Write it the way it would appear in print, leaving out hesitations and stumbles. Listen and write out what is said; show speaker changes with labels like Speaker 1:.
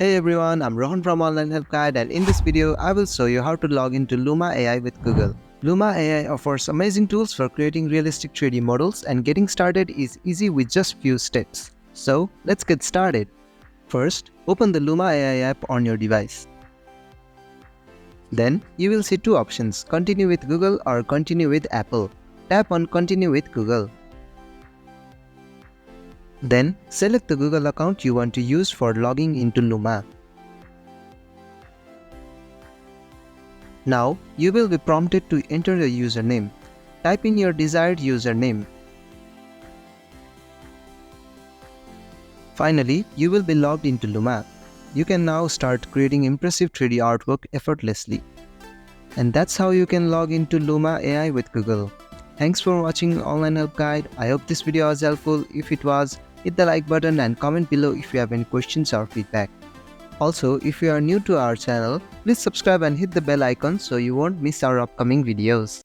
Speaker 1: Hey everyone, I'm Rohan from Online Help Guide, and in this video I will show you how to log into Luma AI with Google. Luma AI offers amazing tools for creating realistic 3D models, and getting started is easy with just few steps. So let's get started. First, open the Luma AI app on your device. Then you will see two options, Continue with Google or Continue with Apple. Tap on Continue with Google. Then select the Google account you want to use for logging into Luma. Now you will be prompted to enter a username. Type in your desired username. Finally, you will be logged into Luma. You can now start creating impressive 3D artwork effortlessly. And that's how you can log into Luma AI with Google. Thanks for watching Online Help Guide. I hope this video was helpful. If it was, hit the like button and comment below if you have any questions or feedback. Also, if you are new to our channel, please subscribe and hit the bell icon so you won't miss our upcoming videos.